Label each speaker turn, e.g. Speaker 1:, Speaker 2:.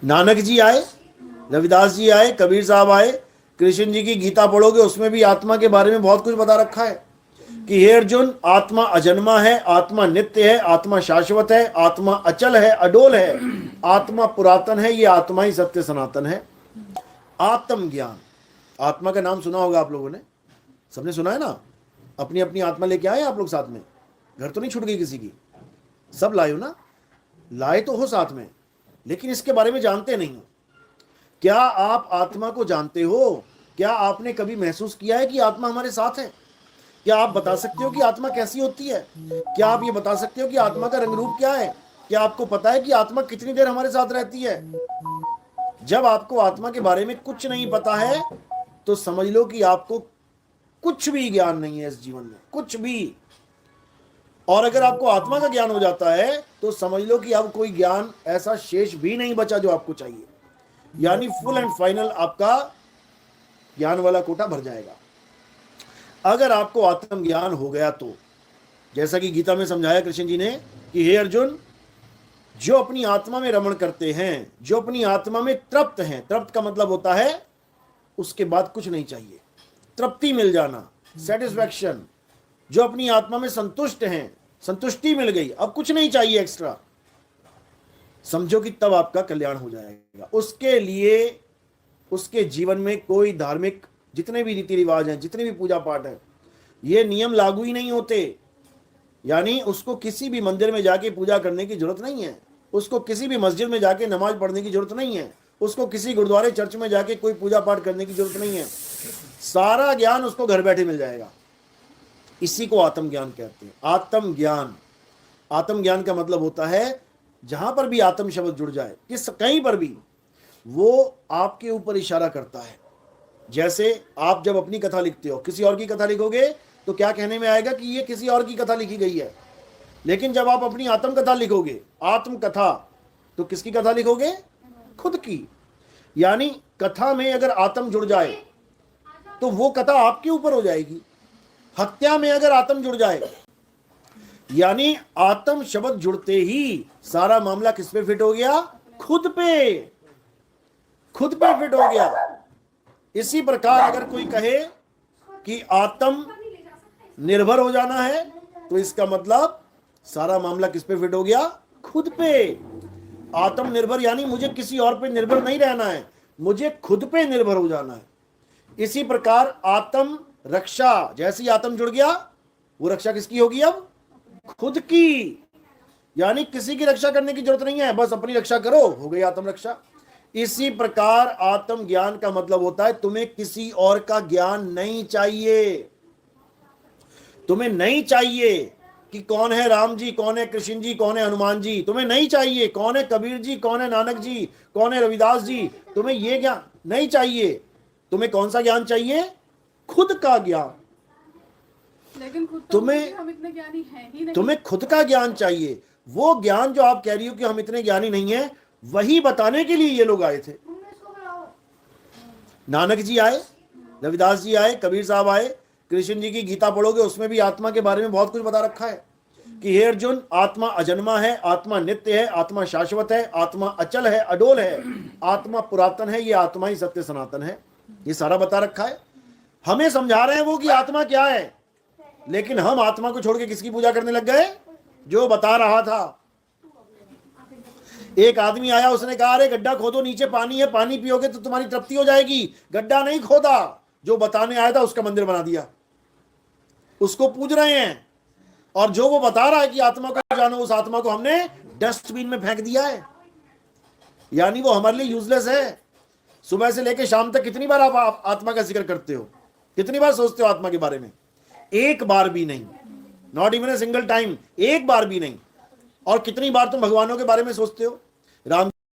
Speaker 1: नानक जी आए, रविदास जी आए, कबीर साहब आए, कृष्ण जी की गीता पढ़ोगे उसमें भी आत्मा के बारे में बहुत कुछ बता रखा है कि हे अर्जुन, आत्मा अजन्मा है, आत्मा नित्य है, आत्मा शाश्वत है, आत्मा अचल है, अडोल है, आत्मा पुरातन है, ये आत्मा ही सत्य सनातन है। आत्मज्ञान, आत्मा का नाम सुना होगा आप लोगों ने, सबने सुना है ना। अपनी अपनी आत्मा लेके आए आप लोग साथ में, घर तो नहीं छूट गई किसी की, सब लाए हो ना, लाए तो हो साथ में, लेकिन इसके बारे में जानते नहीं हो। क्या आप आत्मा को जानते हो? क्या आपने कभी महसूस किया है कि आत्मा हमारे साथ है? क्या आप बता सकते हो कि आत्मा कैसी होती है? क्या आप ये बता सकते हो कि आत्मा का रंग रूप क्या है? क्या आपको पता है कि आत्मा कितनी देर हमारे साथ रहती है? जब आपको आत्मा के बारे में कुछ नहीं पता है तो समझ लो कि आपको कुछ भी ज्ञान नहीं है इस जीवन में, कुछ भी। और अगर आपको आत्मा का ज्ञान हो जाता है तो समझ लो कि अब कोई ज्ञान ऐसा शेष भी नहीं बचा जो आपको चाहिए, यानी फुल एंड फाइनल आपका ज्ञान वाला कोटा भर जाएगा। अगर आपको आत्मज्ञान हो गया तो जैसा कि गीता में समझाया कृष्ण जी ने कि हे अर्जुन, जो अपनी आत्मा में रमण करते हैं, जो अपनी आत्मा में तृप्त हैं, तृप्त का मतलब होता है उसके बाद कुछ नहीं चाहिए, तृप्ति मिल जाना, सेटिस्फैक्शन, जो अपनी आत्मा में संतुष्ट हैं, संतुष्टि मिल गई, अब कुछ नहीं चाहिए एक्स्ट्रा, समझो कि तब आपका कल्याण हो जाएगा। उसके लिए उसके जीवन में कोई धार्मिक जितने भी रीति रिवाज हैं, जितने भी पूजा पाठ है, ये नियम लागू ही नहीं होते। यानी उसको किसी भी मंदिर में जाके पूजा करने की जरूरत नहीं है, उसको किसी भी मस्जिद में जाके नमाज पढ़ने की जरूरत नहीं है, उसको किसी गुरुद्वारे चर्च में जाके कोई पूजा पाठ करने की जरूरत नहीं है, सारा ज्ञान उसको घर बैठे मिल जाएगा। इसी को आत्मज्ञान कहते हैं। आत्मज्ञान, आत्मज्ञान का मतलब होता है जहां पर भी आत्म शब्द जुड़ जाए, किस कहीं पर भी, वो आपके ऊपर इशारा करता है। जैसे आप जब अपनी कथा लिखते हो, किसी और की कथा लिखोगे तो क्या कहने में आएगा कि ये किसी और की कथा लिखी गई है, लेकिन जब आप अपनी आत्म कथा लिखोगे, आत्म कथा, तो किसकी कथा लिखोगे? खुद की। यानी कथा में अगर आत्म जुड़ जाए तो वो कथा आपके ऊपर हो जाएगी। हत्या में अगर आत्म जुड़ जाए, यानी आत्म शब्द जुड़ते ही सारा मामला किस पे फिट हो गया? खुद पे, खुद पे फिट हो गया। इसी प्रकार अगर कोई कहे कि आत्म निर्भर हो जाना है, तो इसका मतलब सारा मामला किस पे फिट हो गया? खुद पे। आत्मनिर्भर यानी मुझे किसी और पे निर्भर नहीं रहना है, मुझे खुद पे निर्भर हो जाना है। इसी प्रकार आत्म रक्षा, जैसी आत्म जुड़ गया वो रक्षा किसकी होगी? अब खुद की। यानी किसी की रक्षा करने की जरूरत नहीं है, बस अपनी रक्षा करो, हो गई आत्म रक्षा। इसी प्रकार आत्म ज्ञान का मतलब होता है तुम्हें किसी और का ज्ञान नहीं चाहिए। तुम्हें नहीं चाहिए कि कौन है राम जी, कौन है कृष्ण जी, कौन है हनुमान जी, तुम्हें नहीं चाहिए कौन है कबीर जी, कौन है नानक जी, कौन है रविदास जी, तुम्हें ये ज्ञान नहीं चाहिए। तुम्हें कौन सा ज्ञान चाहिए? खुद का ज्ञान।
Speaker 2: लेकिन खुद तो
Speaker 1: तुम्हें
Speaker 2: हम इतने ज्ञानी हैं ही नहीं।
Speaker 1: तुम्हें खुद का ज्ञान चाहिए। वो ज्ञान जो आप कह रही हो कि हम इतने ज्ञानी नहीं है, वही बताने के लिए ये लोग आए थे। नानक जी आए, रविदास जी आए, कबीर साहब आए, कृष्ण जी की गीता पढ़ोगे उसमें भी आत्मा के बारे में बहुत कुछ बता रखा है कि हे अर्जुन, आत्मा अजन्मा है, आत्मा नित्य है, आत्मा शाश्वत है, आत्मा अचल है, अडोल है, आत्मा पुरातन है, ये आत्मा ही सत्य सनातन है। ये सारा बता रखा है। हमें समझा रहे हैं वो कि आत्मा क्या है, लेकिन हम आत्मा को छोड़ के किसकी पूजा करने लग गए? जो बता रहा था। एक आदमी आया, उसने कहा अरे गड्ढा खोदो, नीचे पानी है, पानी पियोगे तो तुम्हारी तृप्ति हो जाएगी। गड्ढा नहीं खोदा, जो बताने आया था उसका मंदिर बना दिया। उसको पूज रहे हैं, और जो वो बता रहा है कि आत्मा को जानो, उस आत्मा को हमने डस्टबिन में फेंक दिया है। यानी वो हमारे लिए यूजलेस है। सुबह से लेकर शाम तक कितनी बार आप आत्मा का जिक्र करते हो? कितनी बार सोचते हो आत्मा के बारे में? एक बार भी नहीं, not even a single time, एक बार भी नहीं। और कितनी बार तुम भगवानों के बारे में सोचते हो? राम